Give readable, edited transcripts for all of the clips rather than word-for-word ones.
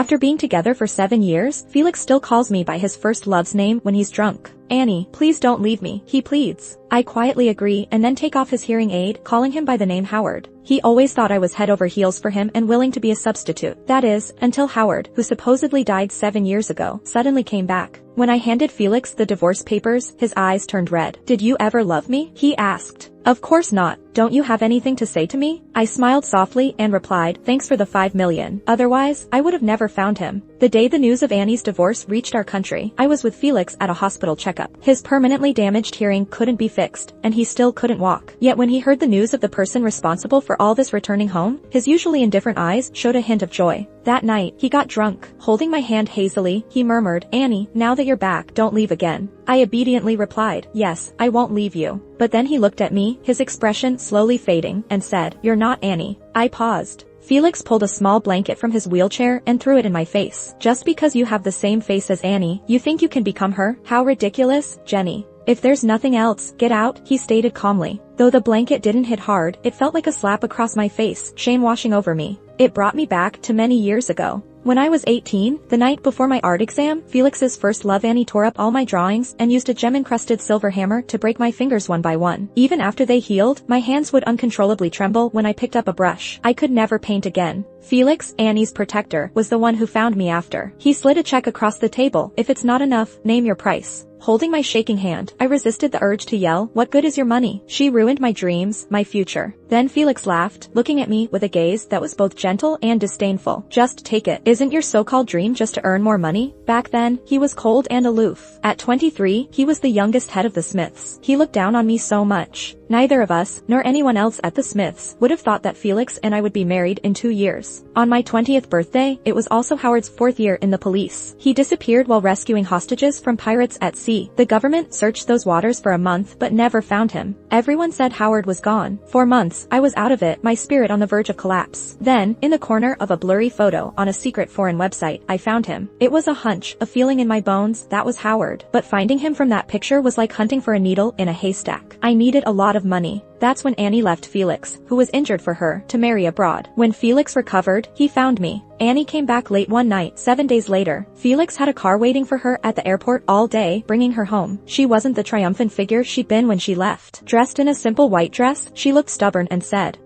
After being together for 7 years, Felix still calls me by his first love's name when he's drunk. Annie, please don't leave me, he pleads. I quietly agree and then take off his hearing aid, calling him by the name Howard. He always thought I was head over heels for him and willing to be a substitute. That is, until Howard, who supposedly died 7 years ago, suddenly came back. When I handed Felix the divorce papers, his eyes turned red. Did you ever love me? He asked. Of course not. Don't you have anything to say to me? I smiled softly and replied, thanks for the 5 million. Otherwise, I would have never found him. The day the news of Annie's divorce reached our country, I was with Felix at a hospital checkup. His permanently damaged hearing couldn't be fixed, and he still couldn't walk. Yet when he heard the news of the person responsible for all this returning home, his usually indifferent eyes showed a hint of joy. That night, he got drunk. Holding my hand hazily, he murmured, Annie, now that you're back, don't leave again. I obediently replied, yes, I won't leave you. But then he looked at me, his expression slowly fading, and said, you're not Annie. I paused. Felix pulled a small blanket from his wheelchair and threw it in my face. Just because you have the same face as Annie, you think you can become her? How ridiculous, Jenny. If there's nothing else, get out, he stated calmly. Though the blanket didn't hit hard, it felt like a slap across my face, shame washing over me. It brought me back to many years ago. When I was 18, the night before my art exam, Felix's first love Annie tore up all my drawings and used a gem-encrusted silver hammer to break my fingers one by one. Even after they healed, my hands would uncontrollably tremble when I picked up a brush. I could never paint again. Felix, Annie's protector, was the one who found me after. He slid a check across the table. If it's not enough, name your price. Holding my shaking hand, I resisted the urge to yell, what good is your money? She ruined my dreams, my future. Then Felix laughed, looking at me with a gaze that was both gentle and disdainful. Just take it. Isn't your so-called dream just to earn more money? Back then, he was cold and aloof. At 23, he was the youngest head of the Smiths. He looked down on me so much. Neither of us, nor anyone else at the Smiths, would have thought that Felix and I would be married in 2 years. On my 20th birthday, it was also Howard's 4th year in the police. He disappeared while rescuing hostages from pirates at sea. The government searched those waters for a month but never found him. Everyone said Howard was gone. For months, I was out of it, my spirit on the verge of collapse. Then, in the corner of a blurry photo on a secret foreign website, I found him. It was a hunch, a feeling in my bones, that was Howard. But finding him from that picture was like hunting for a needle in a haystack. I needed a lot of money. That's when Annie left Felix, who was injured for her, to marry abroad. When Felix recovered, he found me. Annie came back late one night, 7 days later. Felix had a car waiting for her at the airport all day, bringing her home. She wasn't the triumphant figure she'd been when she left. Dressed in a simple white dress, she looked stubborn and said,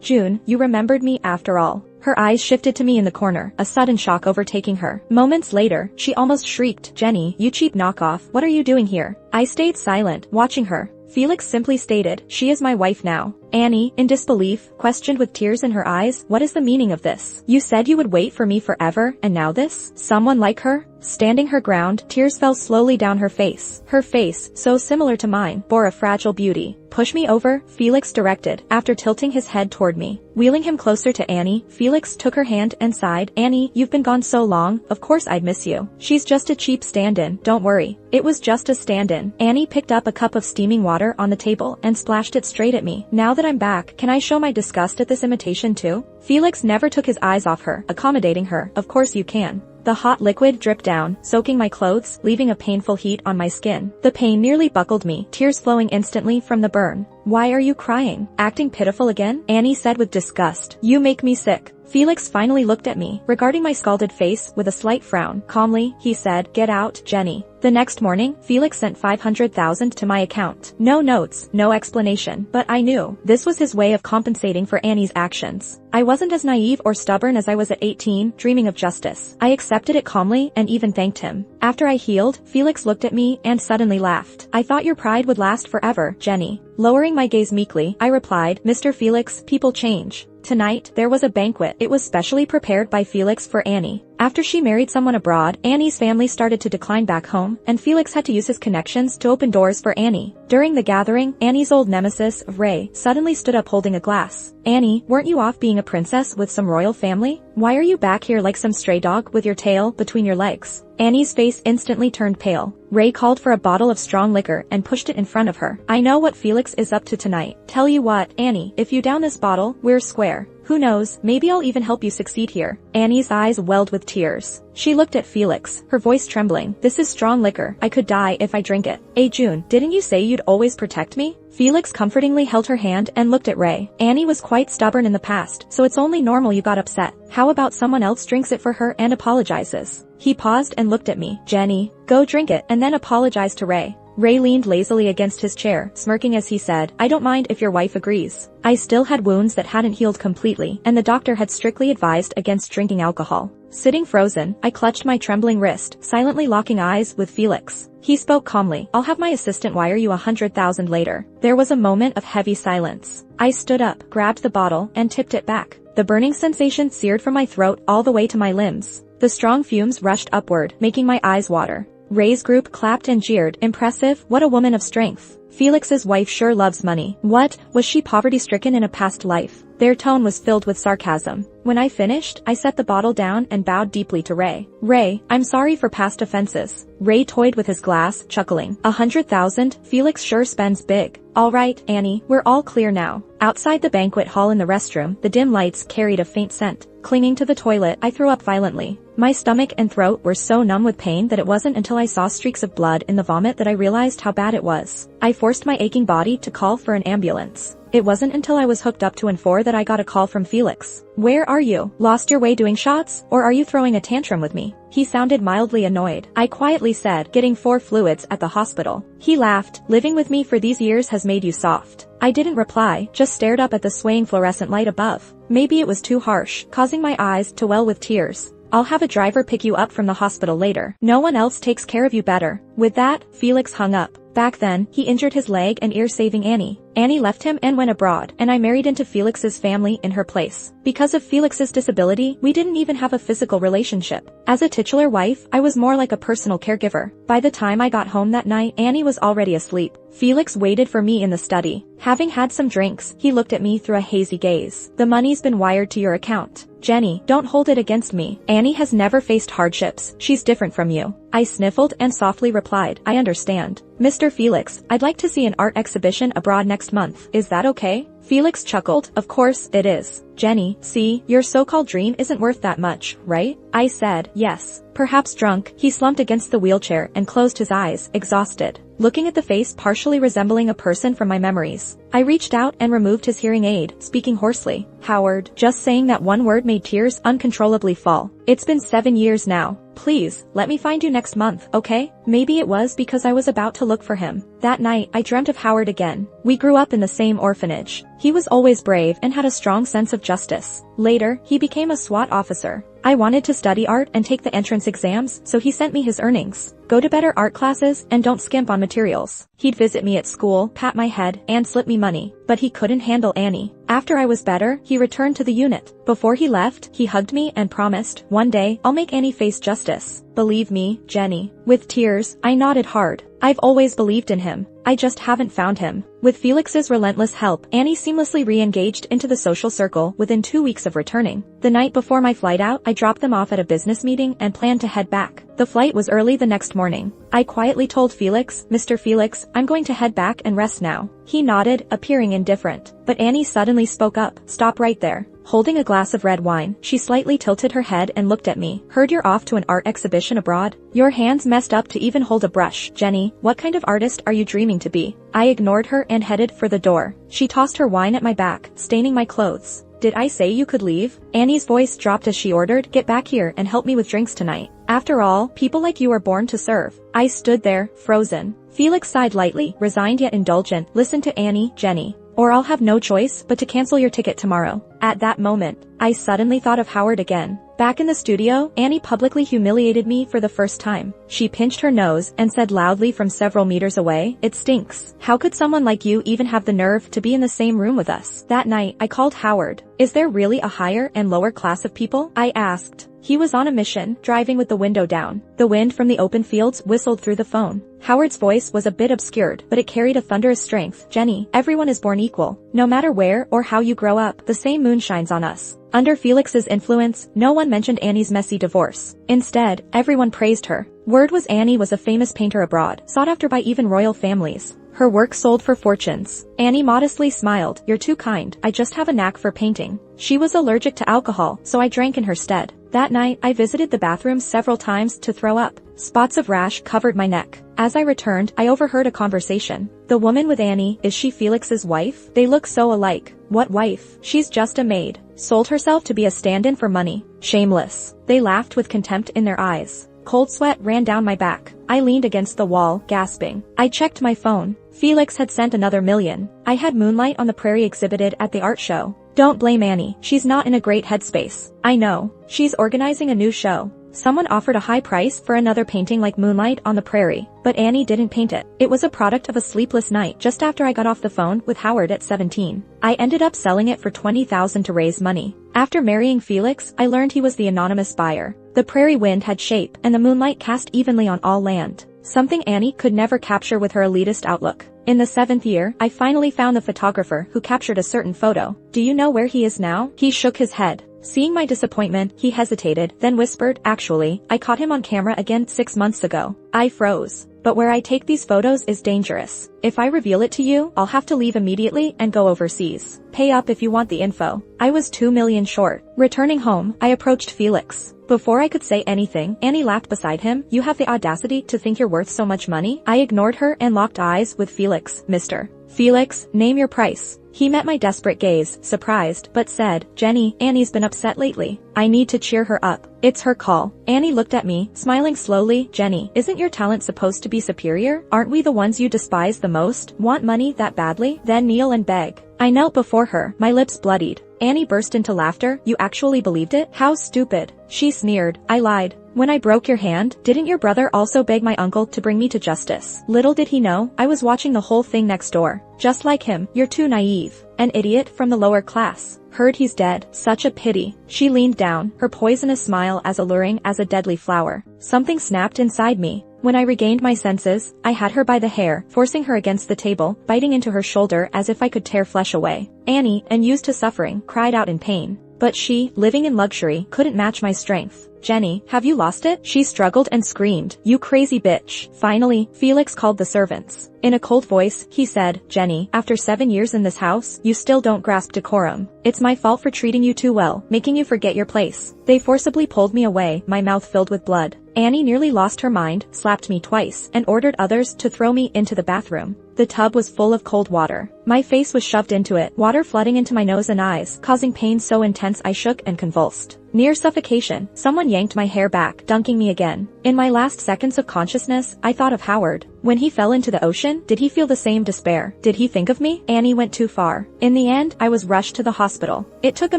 June, you remembered me after all. Her eyes shifted to me in the corner, a sudden shock overtaking her. Moments later, she almost shrieked, Jenny, you cheap knockoff, what are you doing here? I stayed silent, watching her. Felix simply stated, she is my wife now. Annie, in disbelief, questioned with tears in her eyes, what is the meaning of this? You said you would wait for me forever, and now this? Someone like her? Standing her ground, tears fell slowly down her face. Her face, so similar to mine, bore a fragile beauty. Push me over, Felix directed, after tilting his head toward me. Wheeling him closer to Annie, Felix took her hand and sighed, Annie, you've been gone so long, of course I'd miss you. She's just a cheap stand-in, don't worry. It was just a stand-in. Annie picked up a cup of steaming water on the table and splashed it straight at me. Now that I'm back, can I show my disgust at this imitation too? Felix never took his eyes off her, accommodating her. Of course you can. The hot liquid dripped down, soaking my clothes, leaving a painful heat on my skin. The pain nearly buckled me, tears flowing instantly from the burn. Why are you crying? Acting pitiful again? Annie said with disgust. You make me sick. Felix finally looked at me, regarding my scalded face with a slight frown. Calmly, he said, get out, Jenny. The next morning, Felix sent 500,000 to my account. No notes, no explanation, but I knew. This was his way of compensating for Annie's actions. I wasn't as naive or stubborn as I was at 18, dreaming of justice. I accepted it calmly and even thanked him. After I healed, Felix looked at me and suddenly laughed. I thought your pride would last forever, Jenny. Lowering my gaze meekly, I replied, Mr. Felix, people change. Tonight, there was a banquet. It was specially prepared by Felix for Annie. After she married someone abroad, Annie's family started to decline back home, and Felix had to use his connections to open doors for Annie. During the gathering, Annie's old nemesis, Ray, suddenly stood up holding a glass. Annie, weren't you off being a princess with some royal family? Why are you back here like some stray dog with your tail between your legs? Annie's face instantly turned pale. Ray called for a bottle of strong liquor and pushed it in front of her. I know what Felix is up to tonight. Tell you what, Annie, if you down this bottle, we're square. Who knows, maybe I'll even help you succeed here. Annie's eyes welled with tears. She looked at Felix, her voice trembling. This is strong liquor. I could die if I drink it. Hey June, didn't you say you'd always protect me? Felix comfortingly held her hand and looked at Ray. Annie was quite stubborn in the past, so it's only normal you got upset. How about someone else drinks it for her and apologizes? He paused and looked at me. Jenny, go drink it and then apologize to Ray. Ray leaned lazily against his chair, smirking as he said, I don't mind if your wife agrees. I still had wounds that hadn't healed completely, and the doctor had strictly advised against drinking alcohol. Sitting frozen, I clutched my trembling wrist, silently locking eyes with Felix. He spoke calmly. I'll have my assistant wire you 100,000 later. There was a moment of heavy silence. I stood up, grabbed the bottle, and tipped it back. The burning sensation seared from my throat all the way to my limbs. The strong fumes rushed upward, making my eyes water. Ray's group clapped and jeered. Impressive, what a woman of strength. Felix's wife sure loves money. What, was she poverty-stricken in a past life? Their tone was filled with sarcasm. When I finished, I set the bottle down and bowed deeply to Ray. Ray, I'm sorry for past offenses. Ray toyed with his glass, chuckling. 100,000, Felix sure spends big. All right, Annie, we're all clear now. Outside the banquet hall in the restroom, the dim lights carried a faint scent. Clinging to the toilet, I threw up violently. My stomach and throat were so numb with pain that it wasn't until I saw streaks of blood in the vomit that I realized how bad it was. I forced my aching body to call for an ambulance. It wasn't until I was hooked up to N4 that I got a call from Felix. Where are you? Lost your way doing shots? Or are you throwing a tantrum with me? He sounded mildly annoyed. I quietly said, getting 4 fluids at the hospital. He laughed. Living with me for these years has made you soft. I didn't reply, just stared up at the swaying fluorescent light above. Maybe it was too harsh, causing my eyes to well with tears. I'll have a driver pick you up from the hospital later. No one else takes care of you better. With that, Felix hung up. Back then, he injured his leg and ear saving Annie. Annie left him and went abroad, and I married into Felix's family in her place. Because of Felix's disability, we didn't even have a physical relationship. As a titular wife, I was more like a personal caregiver. By the time I got home that night, Annie was already asleep. Felix waited for me in the study. Having had some drinks, he looked at me through a hazy gaze. The money's been wired to your account. Jenny, don't hold it against me. Annie has never faced hardships. She's different from you. I sniffled and softly replied, I understand. Mr. Felix, I'd like to see an art exhibition abroad next month. Is that okay? Felix chuckled. Of course it is. Jenny, see, your so-called dream isn't worth that much, right? I said, yes. Perhaps drunk, he slumped against the wheelchair and closed his eyes, exhausted. Looking at the face partially resembling a person from my memories, I reached out and removed his hearing aid, speaking hoarsely. Howard, just saying that one word made tears uncontrollably fall. It's been 7 years now. Please, let me find you next month, okay? Maybe it was because I was about to look for him. That night, I dreamt of Howard again. We grew up in the same orphanage. He was always brave and had a strong sense of justice. Later, he became a SWAT officer. I wanted to study art and take the entrance exams, so he sent me his earnings. Go to better art classes and don't skimp on materials. He'd visit me at school, pat my head, and slip me money. But he couldn't handle Annie. After I was better, he returned to the unit. Before he left, he hugged me and promised, one day, I'll make Annie face justice. Believe me, Jenny. With tears, I nodded hard. I've always believed in him. I just haven't found him. With Felix's relentless help, Annie seamlessly re-engaged into the social circle within 2 weeks of returning. The night before my flight out, I dropped them off at a business meeting and planned to head back. The flight was early the next morning. I quietly told Felix, Mr. Felix, I'm going to head back and rest now. He nodded, appearing indifferent. But Annie suddenly spoke up. Stop right there. Holding a glass of red wine, she slightly tilted her head and looked at me. Heard you're off to an art exhibition abroad? Your hands messed up to even hold a brush. Jenny, what kind of artist are you dreaming to be? I ignored her and headed for the door. She tossed her wine at my back, staining my clothes. Did I say you could leave? Annie's voice dropped as she ordered, get back here and help me with drinks tonight. After all, people like you are born to serve. I stood there, frozen. Felix sighed lightly, resigned yet indulgent. Listen to Annie, Jenny. Or I'll have no choice but to cancel your ticket tomorrow. At that moment, I suddenly thought of Howard again. Back in the studio, Annie publicly humiliated me for the first time. She pinched her nose and said loudly from several meters away, it stinks. How could someone like you even have the nerve to be in the same room with us? That night, I called Howard. Is there really a higher and lower class of people? I asked. He was on a mission, driving with the window down. The wind from the open fields whistled through the phone. Howard's voice was a bit obscured, but it carried a thunderous strength. Jenny, everyone is born equal. No matter where or how you grow up, the same moon shines on us. Under Felix's influence, no one mentioned Annie's messy divorce. Instead, everyone praised her. Word was Annie was a famous painter abroad, sought after by even royal families. Her work sold for fortunes. Annie modestly smiled. You're too kind. I just have a knack for painting. She was allergic to alcohol, so I drank in her stead. That night, I visited the bathroom several times to throw up. Spots of rash covered my neck. As I returned, I overheard a conversation. The woman with Annie, is she Felix's wife? They look so alike. What wife? She's just a maid. Sold herself to be a stand-in for money. Shameless. They laughed with contempt in their eyes. Cold sweat ran down my back. I leaned against the wall, gasping. I checked my phone. Felix had sent another $1,000,000. I had Moonlight on the Prairie exhibited at the art show. Don't blame Annie. She's not in a great headspace. I know. She's organizing a new show. Someone offered a high price for another painting like Moonlight on the Prairie, but Annie didn't paint it. It was a product of a sleepless night just after I got off the phone with Howard at 17. I ended up selling it for $20,000 to raise money. After marrying Felix, I learned he was the anonymous buyer. The prairie wind had shape, and the moonlight cast evenly on all land. Something Annie could never capture with her elitist outlook. In the 7th year, I finally found the photographer who captured a certain photo. Do you know where he is now? He shook his head. Seeing my disappointment, he hesitated, then whispered, actually, I caught him on camera again 6 months ago. I froze. But where I take these photos is dangerous. If I reveal it to you, I'll have to leave immediately and go overseas. Pay up if you want the info. I was $2 million short. Returning home, I approached Felix. Before I could say anything, Annie laughed beside him. You have the audacity to think you're worth so much money? I ignored her and locked eyes with Felix. Mr. Felix, name your price. He met my desperate gaze, surprised, but said, Jenny, Annie's been upset lately. I need to cheer her up. It's her call. Annie looked at me, smiling slowly. Jenny, isn't your talent supposed to be superior? Aren't we the ones you despise the most? Want money that badly? Then kneel and beg. I knelt before her, my lips bloodied. Annie burst into laughter. You actually believed it? How stupid. She sneered. I lied. When I broke your hand, didn't your brother also beg my uncle to bring me to justice? Little did he know, I was watching the whole thing next door. Just like him, you're too naive. An idiot from the lower class. Heard he's dead. Such a pity. She leaned down, her poisonous smile as alluring as a deadly flower. Something snapped inside me. When I regained my senses, I had her by the hair, forcing her against the table, biting into her shoulder as if I could tear flesh away. Annie, unused to suffering, cried out in pain. But she, living in luxury, couldn't match my strength. Jenny, have you lost it? She struggled and screamed. You crazy bitch. Finally, Felix called the servants. In a cold voice, he said, Jenny, after 7 years in this house, you still don't grasp decorum. It's my fault for treating you too well, making you forget your place. They forcibly pulled me away, my mouth filled with blood. Annie nearly lost her mind, slapped me twice, and ordered others to throw me into the bathroom. The tub was full of cold water. My face was shoved into it, water flooding into my nose and eyes, causing pain so intense I shook and convulsed. Near suffocation, someone yanked my hair back, dunking me again. In my last seconds of consciousness, I thought of Howard. When he fell into the ocean, did he feel the same despair? Did he think of me? Annie went too far. In the end, I was rushed to the hospital. It took a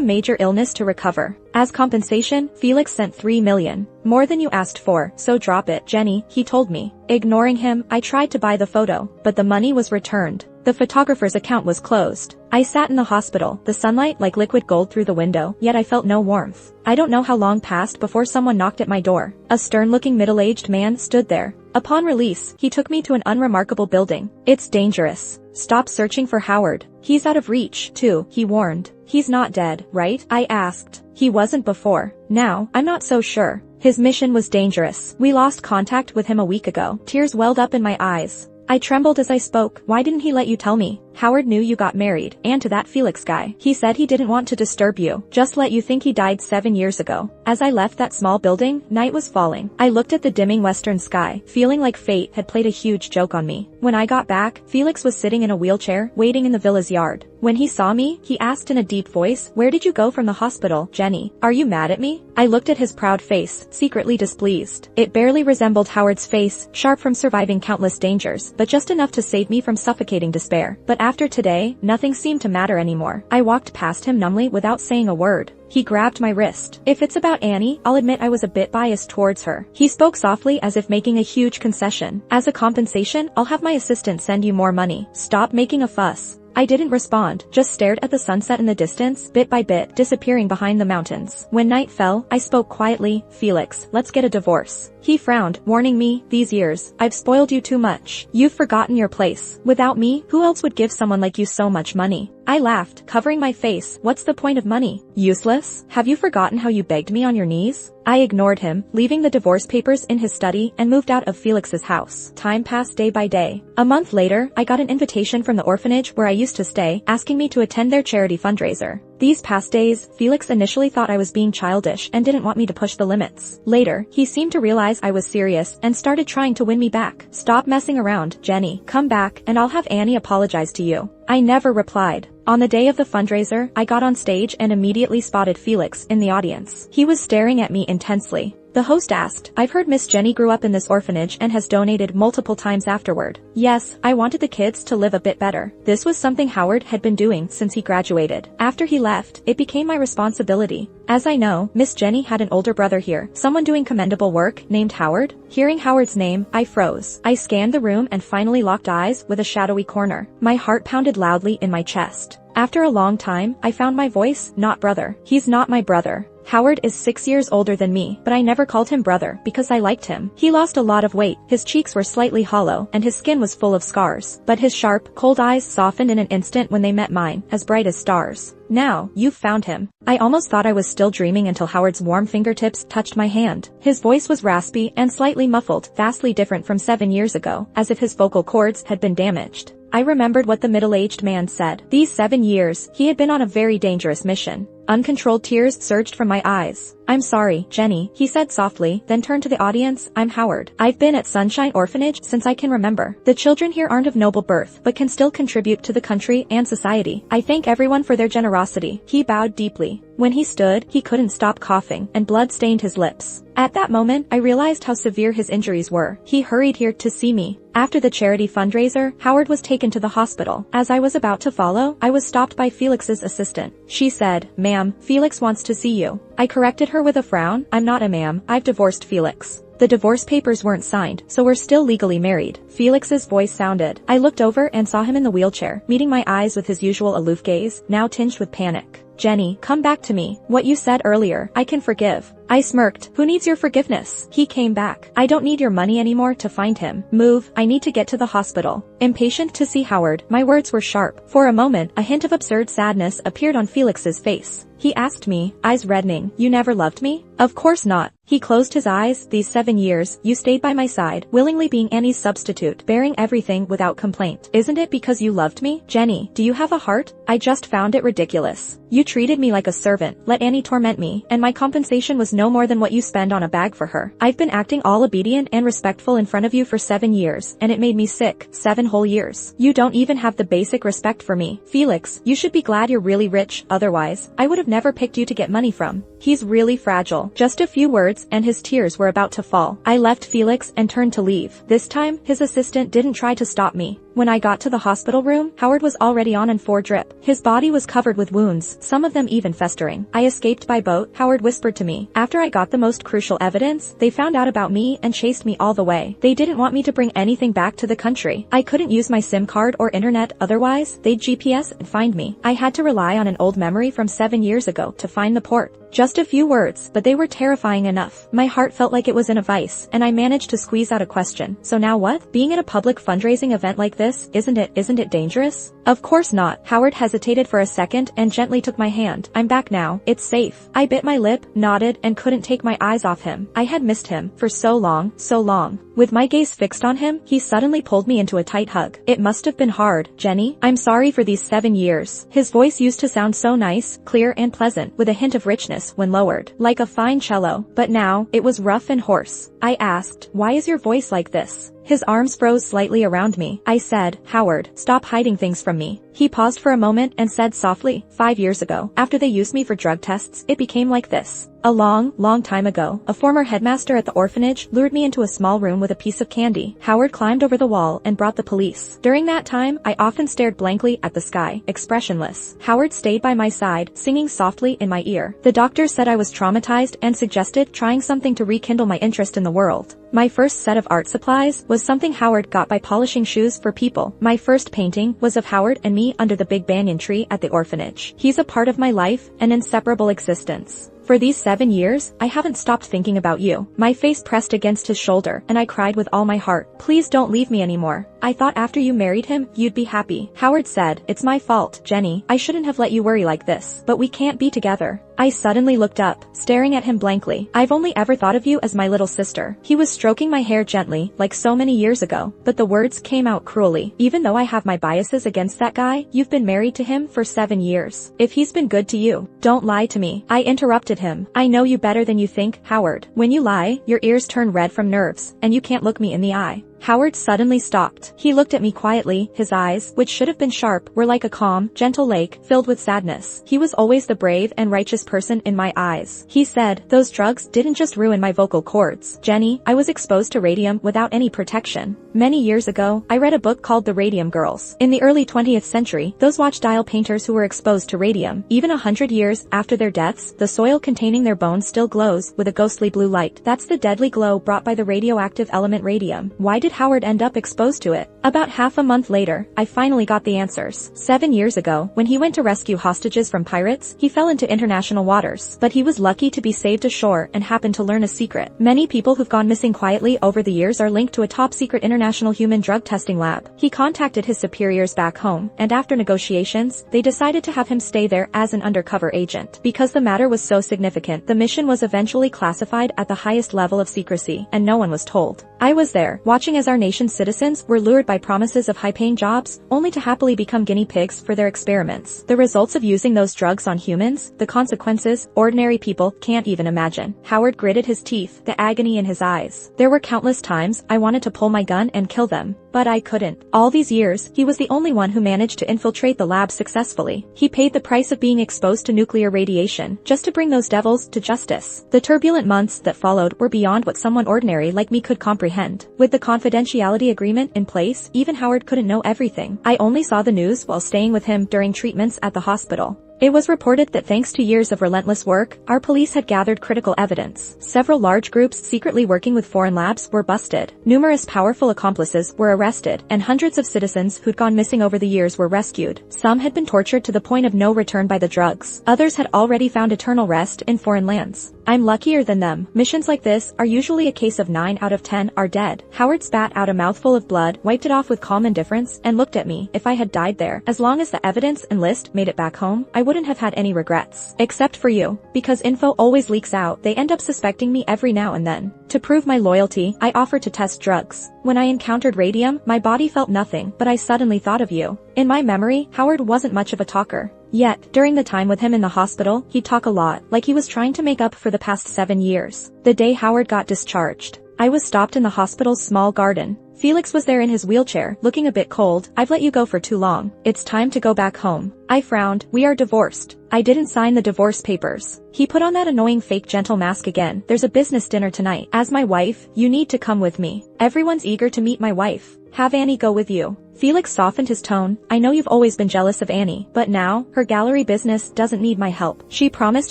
major illness to recover. As compensation, Felix sent $3 million. More than you asked for, so drop it, Jenny, he told me. Ignoring him, I tried to buy the photo, but the money was returned. The photographer's account was closed. I sat in the hospital, the sunlight like liquid gold through the window, yet I felt no warmth. I don't know how long passed before someone knocked at my door. A stern-looking middle-aged man stood there. Upon release, he took me to an unremarkable building. It's dangerous. Stop searching for Howard. He's out of reach, too, he warned. He's not dead, right? I asked. He wasn't before. Now, I'm not so sure. His mission was dangerous. We lost contact with him a week ago. Tears welled up in my eyes. I trembled as I spoke. Why didn't he let you tell me? Howard knew you got married, and to that Felix guy. He said he didn't want to disturb you, just let you think he died 7 years ago. As I left that small building, night was falling. I looked at the dimming western sky, feeling like fate had played a huge joke on me. When I got back, Felix was sitting in a wheelchair, waiting in the villa's yard. When he saw me, he asked in a deep voice, where did you go from the hospital, Jenny? Are you mad at me? I looked at his proud face, secretly displeased. It barely resembled Howard's face, sharp from surviving countless dangers, but just enough to save me from suffocating despair. But after today, nothing seemed to matter anymore. I walked past him numbly without saying a word. He grabbed my wrist. If it's about Annie, I'll admit I was a bit biased towards her. He spoke softly as if making a huge concession. As a compensation, I'll have my assistant send you more money. Stop making a fuss. I didn't respond, just stared at the sunset in the distance, bit by bit, disappearing behind the mountains. When night fell, I spoke quietly, Felix, let's get a divorce. He frowned, warning me, these years, I've spoiled you too much. You've forgotten your place. Without me, who else would give someone like you so much money? I laughed, covering my face. What's the point of money? Useless? Have you forgotten how you begged me on your knees? I ignored him, leaving the divorce papers in his study and moved out of Felix's house. Time passed day by day. A month later, I got an invitation from the orphanage where I used to stay, asking me to attend their charity fundraiser. These past days, Felix initially thought I was being childish and didn't want me to push the limits. Later, he seemed to realize I was serious and started trying to win me back. "Stop messing around, Jenny. Come back and I'll have Annie apologize to you." I never replied. On the day of the fundraiser, I got on stage and immediately spotted Felix in the audience. He was staring at me intensely. The host asked, "I've heard Miss Jenny grew up in this orphanage and has donated multiple times afterward." Yes, I wanted the kids to live a bit better. This was something Howard had been doing since he graduated. After he left, it became my responsibility. As I know, Miss Jenny had an older brother here, someone doing commendable work, named Howard. Hearing Howard's name, I froze. I scanned the room and finally locked eyes with a shadowy corner. My heart pounded loudly in my chest. After a long time, I found my voice. "Not brother. He's not my brother. Howard is 6 years older than me, but I never called him brother because I liked him. He lost a lot of weight, his cheeks were slightly hollow, and his skin was full of scars. But his sharp, cold eyes softened in an instant when they met mine, as bright as stars. Now, you've found him." I almost thought I was still dreaming until Howard's warm fingertips touched my hand. His voice was raspy and slightly muffled, vastly different from 7 years ago, as if his vocal cords had been damaged. I remembered what the middle-aged man said. These 7 years, he had been on a very dangerous mission. Uncontrolled tears surged from my eyes. "I'm sorry, Jenny," he said softly, then turned to the audience. "I'm Howard. I've been at Sunshine Orphanage since I can remember. The children here aren't of noble birth, but can still contribute to the country and society. I thank everyone for their generosity." He bowed deeply. When he stood, he couldn't stop coughing, and blood stained his lips. At that moment, I realized how severe his injuries were. He hurried here to see me. After the charity fundraiser, Howard was taken to the hospital. As I was about to follow, I was stopped by Felix's assistant. She said, "Ma'am, Felix wants to see you." I corrected her with a frown. "I'm not a ma'am. I've divorced Felix." The divorce papers weren't signed, so we're still legally married. Felix's voice sounded. I looked over and saw him in the wheelchair, meeting my eyes with his usual aloof gaze, now tinged with panic. "Jenny, come back to me. What you said earlier, I can forgive." I smirked. "Who needs your forgiveness?" He came back. "I don't need your money anymore to find him. Move, I need to get to the hospital." Impatient to see Howard, my words were sharp. For a moment, a hint of absurd sadness appeared on Felix's face. He asked me, eyes reddening, "You never loved me?" "Of course not." He closed his eyes. "These 7 years, you stayed by my side, willingly being Annie's substitute, bearing everything without complaint. Isn't it because you loved me? Jenny, do you have a heart? I just found it ridiculous. You treated me like a servant, let Annie torment me, and my compensation was no more than what you spend on a bag for her. I've been acting all obedient and respectful in front of you for 7 years, and it made me sick. 7 whole years. You don't even have the basic respect for me. Felix, you should be glad you're really rich, otherwise, I would have never picked you to get money from. He's really fragile." Just a few words, and his tears were about to fall. I left Felix and turned to leave. This time, his assistant didn't try to stop me. When I got to the hospital room, Howard was already on N4 drip. His body was covered with wounds, some of them even festering. "I escaped by boat," Howard whispered to me. "After I got the most crucial evidence, they found out about me and chased me all the way. They didn't want me to bring anything back to the country. I couldn't use my SIM card or internet, otherwise, they'd GPS and find me. I had to rely on an old memory from 7 years ago to find the port." Just a few words, but they were terrifying enough. My heart felt like it was in a vice, and I managed to squeeze out a question. "So now what? Being at a public fundraising event like this, isn't it dangerous?" "Of course not." Howard hesitated for a second and gently took my hand. "I'm back now. It's safe." I bit my lip, nodded, and couldn't take my eyes off him. I had missed him for so long, so long. With my gaze fixed on him, he suddenly pulled me into a tight hug. "It must have been hard, Jenny. I'm sorry for these 7 years." His voice used to sound so nice, clear and pleasant, with a hint of richness when lowered, like a fine cello. But now, it was rough and hoarse. I asked, "Why is your voice like this?" His arms froze slightly around me. I said, "Howard, stop hiding things from me." He paused for a moment and said softly, 5 years ago, after they used me for drug tests, it became like this. A long, long time ago, a former headmaster at the orphanage lured me into a small room with a piece of candy. Howard climbed over the wall and brought the police. During that time, I often stared blankly at the sky, expressionless. Howard stayed by my side, singing softly in my ear. The doctor said I was traumatized and suggested trying something to rekindle my interest in the world. My first set of art supplies was something Howard got by polishing shoes for people. My first painting was of Howard and me under the big banyan tree at the orphanage. He's a part of my life, an inseparable existence. For these 7 years, I haven't stopped thinking about you. My face pressed against his shoulder, and I cried with all my heart. Please don't leave me anymore. I thought after you married him, you'd be happy. Howard said, it's my fault, Jenny. I shouldn't have let you worry like this. But we can't be together. I suddenly looked up, staring at him blankly. I've only ever thought of you as my little sister. He was stroking my hair gently, like so many years ago, but the words came out cruelly. Even though I have my biases against that guy, you've been married to him for 7 years. If he's been good to you, don't lie to me. I interrupted him. I know you better than you think, Howard. When you lie, your ears turn red from nerves, and you can't look me in the eye. Howard suddenly stopped. He looked at me quietly, his eyes, which should have been sharp, were like a calm, gentle lake, filled with sadness. He was always the brave and righteous person in my eyes. He said, those drugs didn't just ruin my vocal cords. Jenny, I was exposed to radium without any protection. Many years ago, I read a book called The Radium Girls. In the early 20th century, those watch-dial painters who were exposed to radium, even 100 years after their deaths, the soil containing their bones still glows with a ghostly blue light. That's the deadly glow brought by the radioactive element radium. Why did Howard end up exposed to it? About half a month later, I finally got the answers. 7 years ago, when he went to rescue hostages from pirates, he fell into international waters. But he was lucky to be saved ashore and happened to learn a secret. Many people who've gone missing quietly over the years are linked to a top-secret international human drug testing lab. He contacted his superiors back home, and after negotiations, they decided to have him stay there as an undercover agent. Because the matter was so significant, the mission was eventually classified at the highest level of secrecy, and no one was told. I was there, watching as our nation's citizens were lured by promises of high-paying jobs, only to happily become guinea pigs for their experiments. The results of using those drugs on humans, the consequences, ordinary people can't even imagine. Howard gritted his teeth, the agony in his eyes. There were countless times I wanted to pull my gun and kill them, but I couldn't. All these years, he was the only one who managed to infiltrate the lab successfully. He paid the price of being exposed to nuclear radiation, just to bring those devils to justice. The turbulent months that followed were beyond what someone ordinary like me could comprehend. With the confidentiality agreement in place, even Howard couldn't know everything. I only saw the news while staying with him during treatments at the hospital. It was reported that thanks to years of relentless work, our police had gathered critical evidence. Several large groups secretly working with foreign labs were busted. Numerous powerful accomplices were arrested, and hundreds of citizens who'd gone missing over the years were rescued. Some had been tortured to the point of no return by the drugs. Others had already found eternal rest in foreign lands. I'm luckier than them. Missions like this are usually a case of 9 out of 10 are dead. Howard spat out a mouthful of blood, wiped it off with calm indifference, and looked at me. If I had died there, as long as the evidence and list made it back home, I wouldn't have had any regrets. Except for you. Because info always leaks out, they end up suspecting me every now and then. To prove my loyalty, I offered to test drugs. When I encountered radium, my body felt nothing, but I suddenly thought of you. In my memory, Howard wasn't much of a talker. Yet, during the time with him in the hospital, he'd talk a lot, like he was trying to make up for the past 7 years. The day Howard got discharged, I was stopped in the hospital's small garden. Felix was there in his wheelchair, looking a bit cold. I've let you go for too long. It's time to go back home. I frowned. We are divorced. I didn't sign the divorce papers. He put on that annoying fake gentle mask again. There's a business dinner tonight. As my wife, you need to come with me. Everyone's eager to meet my wife. Have Annie go with you. Felix softened his tone. I know you've always been jealous of Annie, but now, her gallery business doesn't need my help. She promised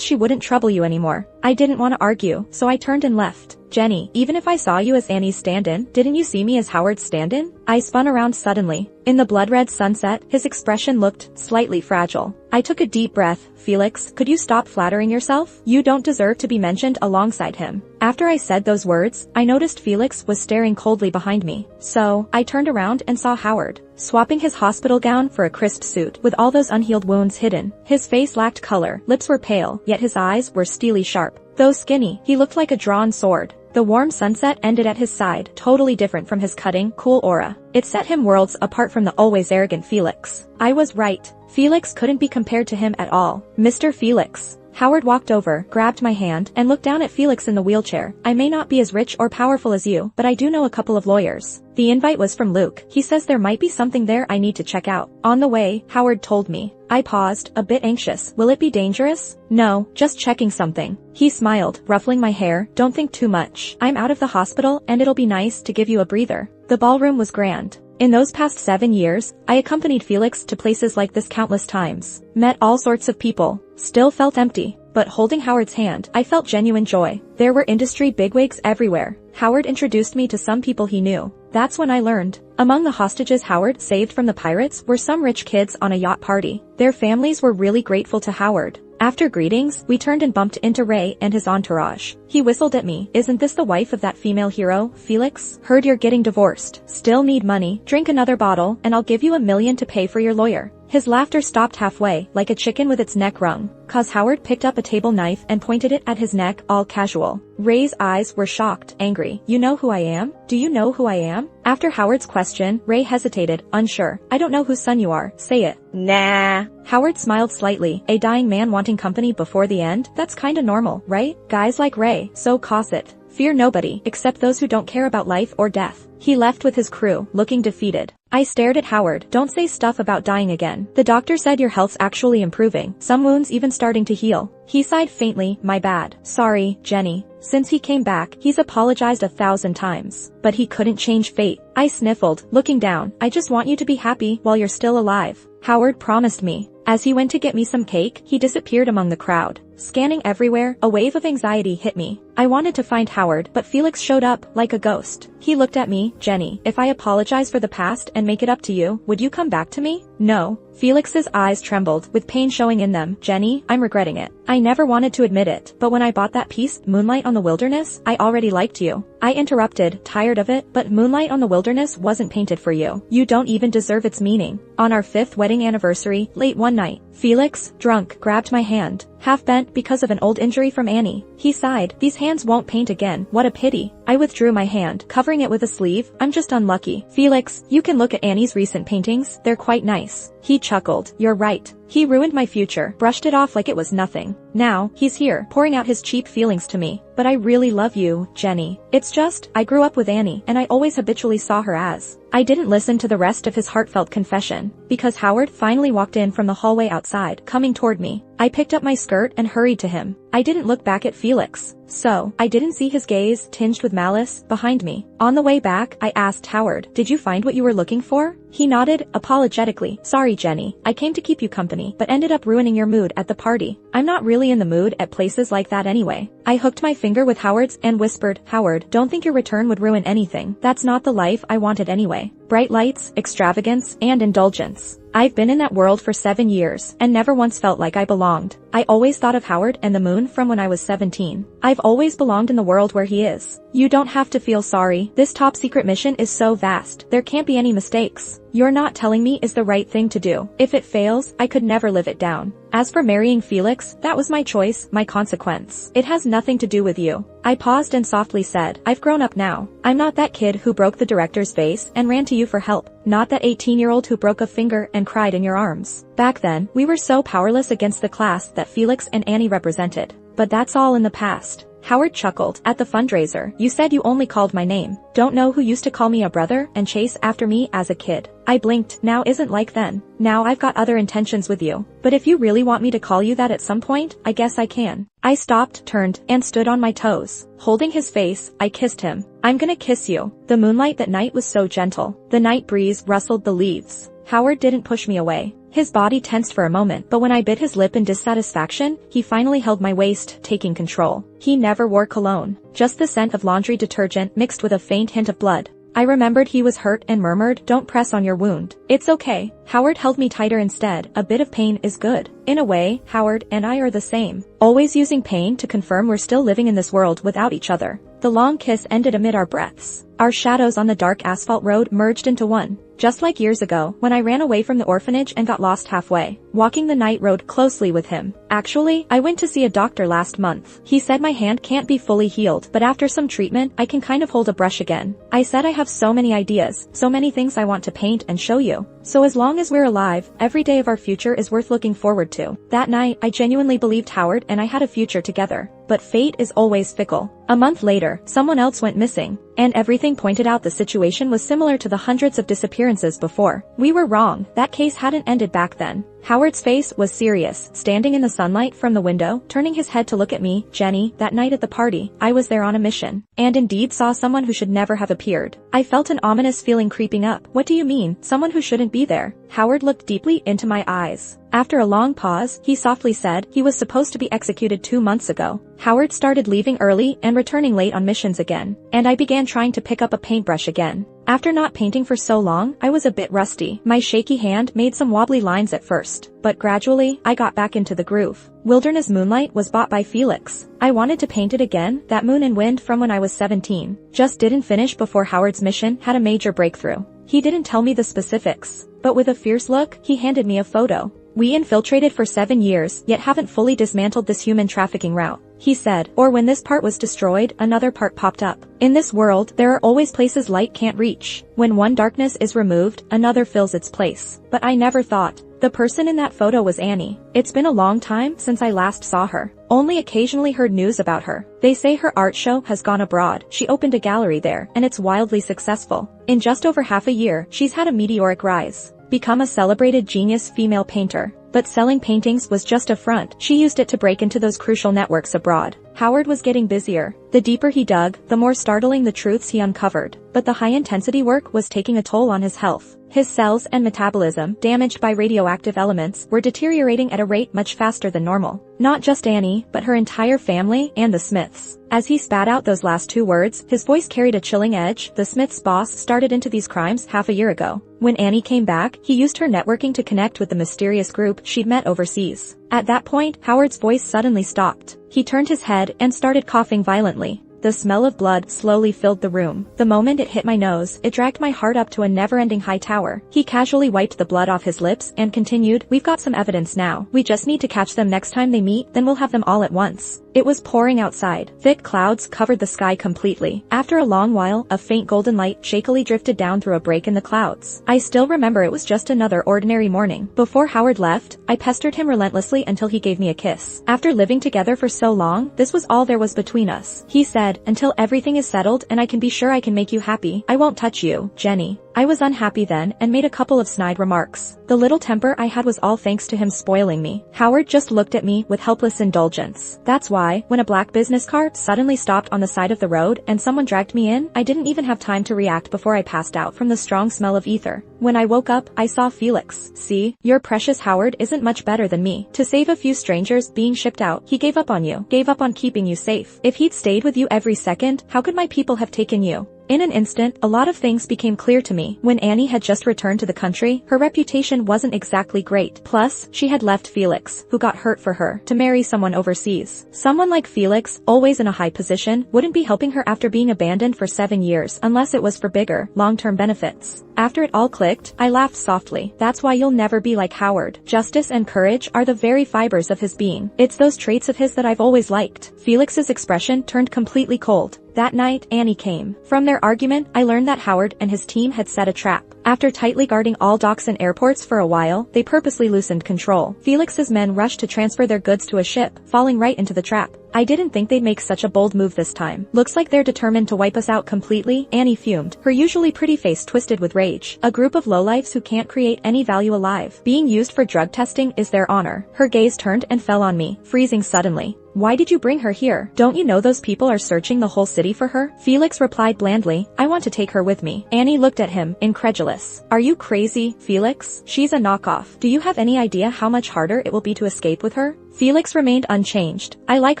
she wouldn't trouble you anymore. I didn't want to argue, so I turned and left. Jenny, even if I saw you as Annie's stand-in, didn't you see me as Howard's stand-in? I spun around suddenly. In the blood-red sunset, his expression looked slightly fragile. I took a deep breath. Felix, could you stop flattering yourself? You don't deserve to be mentioned alongside him. After I said those words, I noticed Felix was staring coldly behind me. So, I turned around and saw Howard, swapping his hospital gown for a crisp suit, with all those unhealed wounds hidden. His face lacked color, lips were pale, yet his eyes were steely sharp. Though skinny, he looked like a drawn sword. The warm sunset ended at his side, totally different from his cutting, cool aura. It set him worlds apart from the always arrogant Felix. I was right. Felix couldn't be compared to him at all. Mr. Felix. Howard walked over, grabbed my hand, and looked down at Felix in the wheelchair. I may not be as rich or powerful as you, but I do know a couple of lawyers. The invite was from Luke. He says there might be something there I need to check out. On the way, Howard told me. I paused, a bit anxious. Will it be dangerous? No, just checking something. He smiled, ruffling my hair. Don't think too much. I'm out of the hospital, and it'll be nice to give you a breather. The ballroom was grand. In those past 7 years, I accompanied Felix to places like this countless times. Met all sorts of people. Still felt empty. But holding Howard's hand, I felt genuine joy. There were industry bigwigs everywhere. Howard introduced me to some people he knew. That's when I learned. Among the hostages Howard saved from the pirates were some rich kids on a yacht party. Their families were really grateful to Howard. After greetings, we turned and bumped into Ray and his entourage. He whistled at me. Isn't this the wife of that female hero, Felix? Heard you're getting divorced. Still need money. Drink another bottle, and I'll give you $1 million to pay for your lawyer. His laughter stopped halfway, like a chicken with its neck wrung, cause Howard picked up a table knife and pointed it at his neck, all casual. Ray's eyes were shocked, angry. You know who I am? Do you know who I am? After Howard's question, Ray hesitated, unsure. I don't know whose son you are. Say it. Nah. Howard smiled slightly. A dying man wanting company before the end? That's kinda normal, right? Guys like Ray, so cosset. Fear nobody, except those who don't care about life or death. He left with his crew, looking defeated. I stared at Howard. Don't say stuff about dying again. The doctor said your health's actually improving, some wounds even starting to heal. He sighed faintly, my bad. Sorry, Jenny. Since he came back, he's apologized 1,000 times. But he couldn't change fate. I sniffled, looking down. I just want you to be happy while you're still alive. Howard promised me. As he went to get me some cake, he disappeared among the crowd. Scanning everywhere, a wave of anxiety hit me. I wanted to find Howard, but Felix showed up, like a ghost. He looked at me. Jenny, if I apologize for the past and make it up to you, would you come back to me? No. Felix's eyes trembled, with pain showing in them. Jenny, I'm regretting it. I never wanted to admit it, but when I bought that piece, Moonlight on the Wilderness, I already liked you. I interrupted, tired of it, but Moonlight on the Wilderness wasn't painted for you. You don't even deserve its meaning. On our 5th wedding anniversary, late one night, Felix, drunk, grabbed my hand, half bent because of an old injury from Annie. He sighed, these hands won't paint again, what a pity. I withdrew my hand, covering it with a sleeve. I'm just unlucky. Felix, you can look at Annie's recent paintings, they're quite nice. He chuckled, you're right. He ruined my future, brushed it off like it was nothing. Now, he's here, pouring out his cheap feelings to me. But I really love you, Jenny. It's just, I grew up with Annie, and I always habitually saw her as. I didn't listen to the rest of his heartfelt confession, because Howard finally walked in from the hallway outside, coming toward me. I picked up my skirt and hurried to him. I didn't look back at Felix, so I didn't see his gaze, tinged with malice, behind me. On the way back, I asked Howard, did you find what you were looking for? He nodded, apologetically. Sorry, Jenny, I came to keep you company, but ended up ruining your mood at the party. I'm not really in the mood at places like that anyway. I hooked my finger with Howard's and whispered, Howard, don't think your return would ruin anything. That's not the life I wanted anyway. Bright lights, extravagance, and indulgence. I've been in that world for 7 years, and never once felt like I belonged. I always thought of Howard and the moon from when I was 17. I've always belonged in the world where he is. You don't have to feel sorry. This top secret mission is so vast, there can't be any mistakes. You're not telling me is the right thing to do. If it fails, I could never live it down. As for marrying Felix, that was my choice, my consequence. It has nothing to do with you. I paused and softly said, I've grown up now. I'm not that kid who broke the director's vase and ran to you for help. Not that 18-year-old who broke a finger and cried in your arms. Back then, we were so powerless against the class that Felix and Annie represented. But that's all in the past. Howard chuckled. At the fundraiser, you said you only called my name. Don't know who used to call me a brother and chase after me as a kid. I blinked. Now isn't like then. Now I've got other intentions with you. But if you really want me to call you that at some point, I guess I can. I stopped, turned, and stood on my toes. Holding his face, I kissed him. I'm gonna kiss you. The moonlight that night was so gentle. The night breeze rustled the leaves. Howard didn't push me away. His body tensed for a moment, but when I bit his lip in dissatisfaction, he finally held my waist, taking control. He never wore cologne, just the scent of laundry detergent mixed with a faint hint of blood. I remembered he was hurt and murmured, don't press on your wound. It's okay. Howard held me tighter instead. A bit of pain is good. In a way, Howard and I are the same. Always using pain to confirm we're still living in this world without each other. The long kiss ended amid our breaths. Our shadows on the dark asphalt road merged into one. Just like years ago, when I ran away from the orphanage and got lost halfway, walking the night road closely with him. Actually, I went to see a doctor last month. He said my hand can't be fully healed, but after some treatment, I can kind of hold a brush again. I said I have so many ideas, so many things I want to paint and show you. So as long as we're alive, every day of our future is worth looking forward to. That night, I genuinely believed Howard and I had a future together. But fate is always fickle. A month later, someone else went missing, and everything pointed out the situation was similar to the hundreds of disappearances before. We were wrong, that case hadn't ended back then. Howard's face was serious, standing in the sunlight from the window, turning his head to look at me. Jenny, that night at the party, I was there on a mission, and indeed saw someone who should never have appeared. I felt an ominous feeling creeping up. What do you mean, someone who shouldn't be there? Howard looked deeply into my eyes. After a long pause, he softly said, he was supposed to be executed 2 months ago. Howard started leaving early and returning late on missions again, and I began trying to pick up a paintbrush again. After not painting for so long, I was a bit rusty. My shaky hand made some wobbly lines at first, but gradually, I got back into the groove. Wilderness Moonlight was bought by Felix. I wanted to paint it again, that moon and wind from when I was 17. Just didn't finish before Howard's mission had a major breakthrough. He didn't tell me the specifics, but with a fierce look, he handed me a photo. "We infiltrated for 7 years, yet haven't fully dismantled this human trafficking route," he said. "Or when this part was destroyed, another part popped up. In this world, there are always places light can't reach. When one darkness is removed, another fills its place." But I never thought. The person in that photo was Annie. It's been a long time since I last saw her. Only occasionally heard news about her. They say her art show has gone abroad. She opened a gallery there, and it's wildly successful. In just over half a year, she's had a meteoric rise. Become a celebrated genius female painter. But selling paintings was just a front. She used it to break into those crucial networks abroad. Howard was getting busier. The deeper he dug, the more startling the truths he uncovered. But the high-intensity work was taking a toll on his health. His cells and metabolism, damaged by radioactive elements, were deteriorating at a rate much faster than normal. Not just Annie, but her entire family and the Smiths. As he spat out those last 2 words, his voice carried a chilling edge. The Smiths' boss started into these crimes half a year ago. When Annie came back, he used her networking to connect with the mysterious group she'd met overseas. At that point, Howard's voice suddenly stopped. He turned his head and started coughing violently. The smell of blood slowly filled the room. The moment it hit my nose, it dragged my heart up to a never-ending high tower. He casually wiped the blood off his lips and continued, "We've got some evidence now. We just need to catch them next time they meet, then we'll have them all at once." It was pouring outside. Thick clouds covered the sky completely. After a long while, a faint golden light shakily drifted down through a break in the clouds. I still remember it was just another ordinary morning. Before Howard left, I pestered him relentlessly until he gave me a kiss. After living together for so long, this was all there was between us. He said, "Until everything is settled and I can be sure I can make you happy, I won't touch you, Jenny." I was unhappy then and made a couple of snide remarks. The little temper I had was all thanks to him spoiling me. Howard just looked at me with helpless indulgence. That's why, when a black business car suddenly stopped on the side of the road and someone dragged me in, I didn't even have time to react before I passed out from the strong smell of ether. When I woke up, I saw Felix. "See, your precious Howard isn't much better than me. To save a few strangers being shipped out, he gave up on you, gave up on keeping you safe. If he'd stayed with you every second, how could my people have taken you?" In an instant, a lot of things became clear to me. When Annie had just returned to the country, her reputation wasn't exactly great. Plus, she had left Felix, who got hurt for her, to marry someone overseas. Someone like Felix, always in a high position, wouldn't be helping her after being abandoned for 7 years unless it was for bigger, long-term benefits. After it all clicked, I laughed softly. "That's why you'll never be like Howard. Justice and courage are the very fibers of his being. It's those traits of his that I've always liked." Felix's expression turned completely cold. That night, Annie came. From their argument, I learned that Howard and his team had set a trap. After tightly guarding all docks and airports for a while, they purposely loosened control. Felix's men rushed to transfer their goods to a ship, falling right into the trap. I didn't think they'd make such a bold move this time. "Looks like they're determined to wipe us out completely," Annie fumed, her usually pretty face twisted with rage. "A group of lowlifes who can't create any value alive. Being used for drug testing is their honor." Her gaze turned and fell on me, freezing suddenly. "Why did you bring her here? Don't you know those people are searching the whole city for her?" Felix replied blandly, "I want to take her with me." Annie looked at him, incredulous. "Are you crazy, Felix? She's a knockoff. Do you have any idea how much harder it will be to escape with her?" Felix remained unchanged. "I like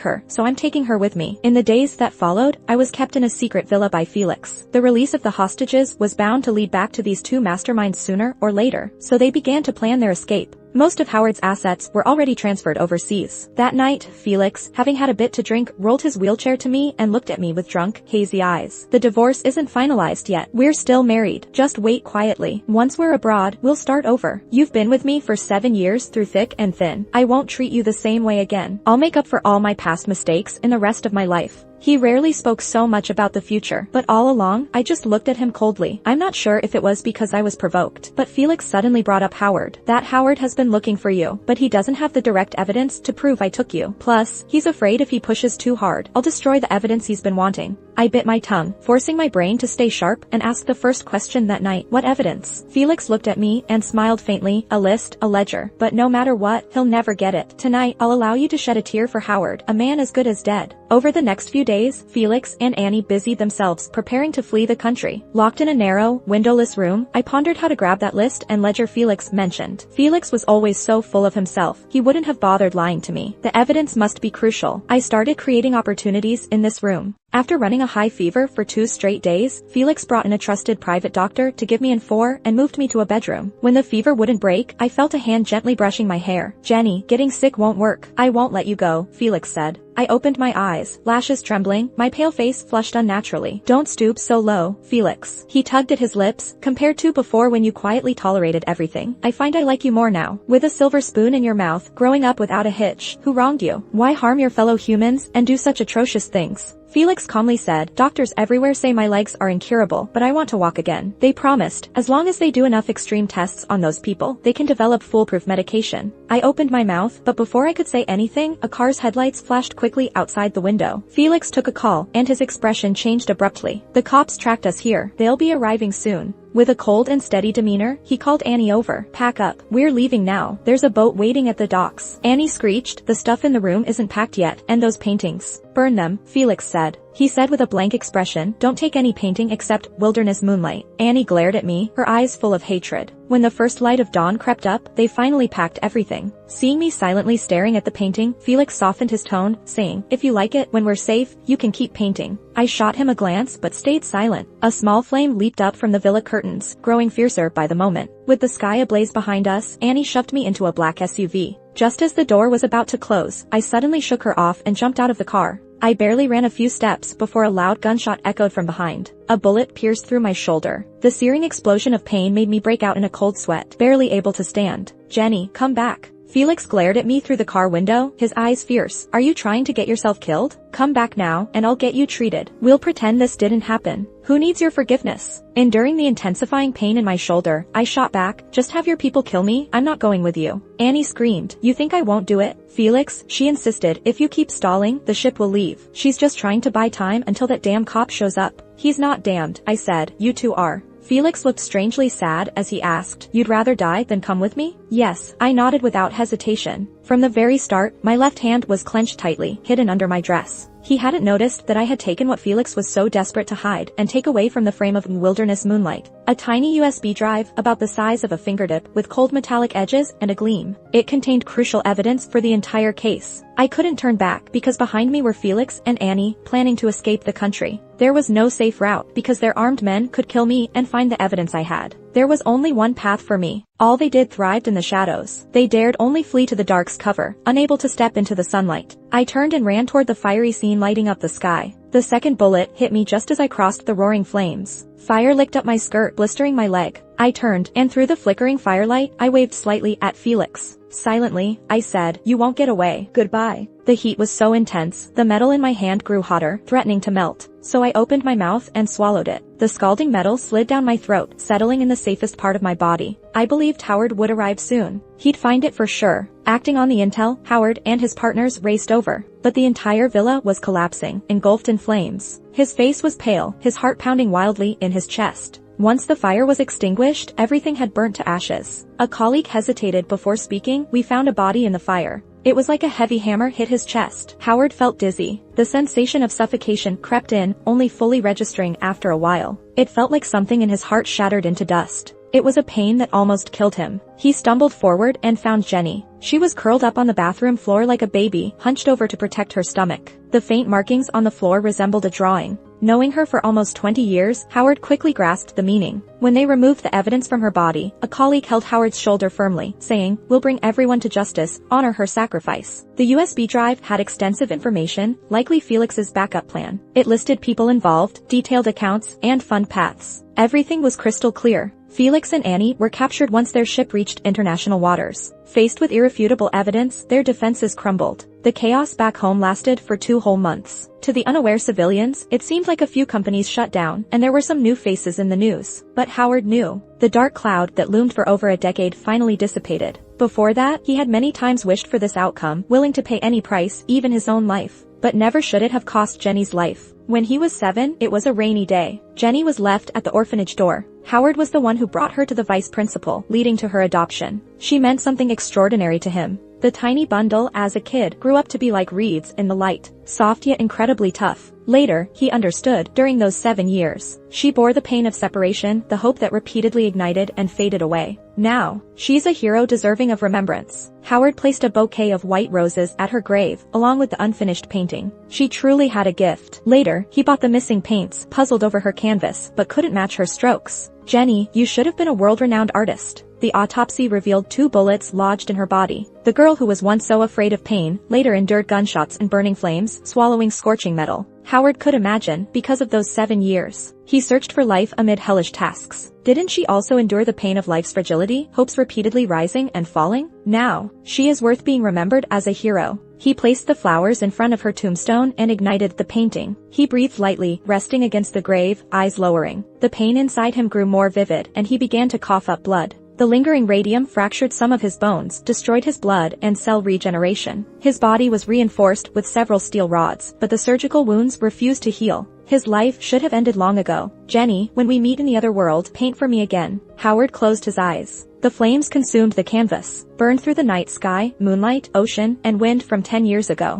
her, so I'm taking her with me." In the days that followed, I was kept in a secret villa by Felix. The release of the hostages was bound to lead back to these two masterminds sooner or later, so they began to plan their escape. Most of Howard's assets were already transferred overseas. That night, Felix, having had a bit to drink, rolled his wheelchair to me and looked at me with drunk, hazy eyes. "The divorce isn't finalized yet. We're still married. Just wait quietly. Once we're abroad, we'll start over. You've been with me for 7 years through thick and thin. I won't treat you the same way again. I'll make up for all my past mistakes in the rest of my life." He rarely spoke so much about the future, but all along, I just looked at him coldly. I'm not sure if it was because I was provoked, but Felix suddenly brought up Howard. "That Howard has been looking for you, but he doesn't have the direct evidence to prove I took you. Plus, he's afraid if he pushes too hard, I'll destroy the evidence he's been wanting." I bit my tongue, forcing my brain to stay sharp, and asked the first question that night. "What evidence?" Felix looked at me and smiled faintly. "A list, a ledger. But no matter what, he'll never get it. Tonight, I'll allow you to shed a tear for Howard, a man as good as dead." Over the next few days, Felix and Annie busied themselves preparing to flee the country. Locked in a narrow, windowless room, I pondered how to grab that list and ledger Felix mentioned. Felix was always so full of himself. He wouldn't have bothered lying to me. The evidence must be crucial. I started creating opportunities in this room. After running a high fever for 2 straight days, Felix brought in a trusted private doctor to give me an 4 and moved me to a bedroom. When the fever wouldn't break, I felt a hand gently brushing my hair. "Jenny, getting sick won't work. I won't let you go," Felix said. I opened my eyes, lashes trembling, my pale face flushed unnaturally. "Don't stoop so low, Felix." He tugged at his lips. "Compared to before when you quietly tolerated everything, I find I like you more now. With a silver spoon in your mouth, growing up without a hitch. Who wronged you? Why harm your fellow humans and do such atrocious things?" Felix calmly said, "Doctors everywhere say my legs are incurable, but I want to walk again. They promised, as long as they do enough extreme tests on those people, they can develop foolproof medication." I opened my mouth, but before I could say anything, a car's headlights flashed quickly outside the window. Felix took a call, and his expression changed abruptly. "The cops tracked us here. They'll be arriving soon." With a cold and steady demeanor, he called Annie over. "Pack up. We're leaving now. There's a boat waiting at the docks." Annie screeched, "The stuff in the room isn't packed yet, and those paintings. Burn them," Felix said. He said with a blank expression, "Don't take any painting except Wilderness Moonlight." Annie glared at me, her eyes full of hatred. When the first light of dawn crept up, they finally packed everything. Seeing me silently staring at the painting, Felix softened his tone, saying, "If you like it, when we're safe, you can keep painting." I shot him a glance but stayed silent. A small flame leaped up from the villa curtains, growing fiercer by the moment. With the sky ablaze behind us, Annie shoved me into a black SUV. Just as the door was about to close, I suddenly shook her off and jumped out of the car. I barely ran a few steps before a loud gunshot echoed from behind. A bullet pierced through my shoulder. The searing explosion of pain made me break out in a cold sweat, barely able to stand. "Jenny, come back." Felix glared at me through the car window, his eyes fierce. "Are you trying to get yourself killed? Come back now, and I'll get you treated. We'll pretend this didn't happen. Who needs your forgiveness?" Enduring the intensifying pain in my shoulder, I shot back, "Just have your people kill me, I'm not going with you." Annie screamed, "You think I won't do it?" "Felix," she insisted, "if you keep stalling, the ship will leave. She's just trying to buy time until that damn cop shows up." "He's not damned," I said, "you two are." Felix looked strangely sad as he asked, "You'd rather die than come with me?" "Yes," I nodded without hesitation. From the very start, my left hand was clenched tightly, hidden under my dress. He hadn't noticed that I had taken what Felix was so desperate to hide and take away from the frame of Wilderness Moonlight. A tiny USB drive about the size of a fingertip with cold metallic edges and a gleam. It contained crucial evidence for the entire case. I couldn't turn back because behind me were Felix and Annie, planning to escape the country. There was no safe route because their armed men could kill me and find the evidence I had. There was only one path for me. All they did thrived in the shadows. They dared only flee to the dark's cover, unable to step into the sunlight. I turned and ran toward the fiery scene lighting up the sky. The second bullet hit me just as I crossed the roaring flames. Fire licked up my skirt, blistering my leg. I turned, and through the flickering firelight, I waved slightly at Felix. Silently, I said, "You won't get away. Goodbye." The heat was so intense, the metal in my hand grew hotter, threatening to melt. So I opened my mouth and swallowed it. The scalding metal slid down my throat, settling in the safest part of my body. I believed Howard would arrive soon. He'd find it for sure. Acting on the intel, Howard and his partners raced over. But the entire villa was collapsing, engulfed in flames. His face was pale, his heart pounding wildly in his chest. Once the fire was extinguished, everything had burnt to ashes. A colleague hesitated before speaking. "We found a body in the fire." It was like a heavy hammer hit his chest. Howard felt dizzy. The sensation of suffocation crept in, only fully registering after a while. It felt like something in his heart shattered into dust. It was a pain that almost killed him. He stumbled forward and found Jenny. She was curled up on the bathroom floor like a baby, hunched over to protect her stomach. The faint markings on the floor resembled a drawing. Knowing her for almost 20 years, Howard quickly grasped the meaning. When they removed the evidence from her body, a colleague held Howard's shoulder firmly, saying, "We'll bring everyone to justice, honor her sacrifice." The USB drive had extensive information, likely Felix's backup plan. It listed people involved, detailed accounts, and fund paths. Everything was crystal clear. Felix and Annie were captured once their ship reached international waters. Faced with irrefutable evidence, their defenses crumbled. The chaos back home lasted for 2 whole months. To the unaware civilians, it seemed like a few companies shut down, and there were some new faces in the news. But Howard knew. The dark cloud that loomed for over a decade finally dissipated. Before that, he had many times wished for this outcome, willing to pay any price, even his own life. But never should it have cost Jenny's life. When he was 7, it was a rainy day. Jenny was left at the orphanage door. Howard was the one who brought her to the vice principal, leading to her adoption. She meant something extraordinary to him. The tiny bundle as a kid grew up to be like reeds in the light, soft yet incredibly tough. Later, he understood, during those 7 years, she bore the pain of separation, the hope that repeatedly ignited and faded away. Now, she's a hero deserving of remembrance. Howard placed a bouquet of white roses at her grave, along with the unfinished painting. She truly had a gift. Later, he bought the missing paints, puzzled over her canvas, but couldn't match her strokes. Jenny, you should have been a world-renowned artist. The autopsy revealed 2 bullets lodged in her body. The girl who was once so afraid of pain, later endured gunshots and burning flames, swallowing scorching metal. Howard could imagine, because of those 7 years, he searched for life amid hellish tasks. Didn't she also endure the pain of life's fragility, hopes repeatedly rising and falling? Now, she is worth being remembered as a hero. He placed the flowers in front of her tombstone and ignited the painting. He breathed lightly, resting against the grave, eyes lowering. The pain inside him grew more vivid, and he began to cough up blood. The lingering radium fractured some of his bones, destroyed his blood and cell regeneration. His body was reinforced with several steel rods, but the surgical wounds refused to heal. His life should have ended long ago. Jenny, when we meet in the other world, paint for me again. Howard closed his eyes. The flames consumed the canvas, burned through the night sky, moonlight, ocean, and wind from 10 years ago.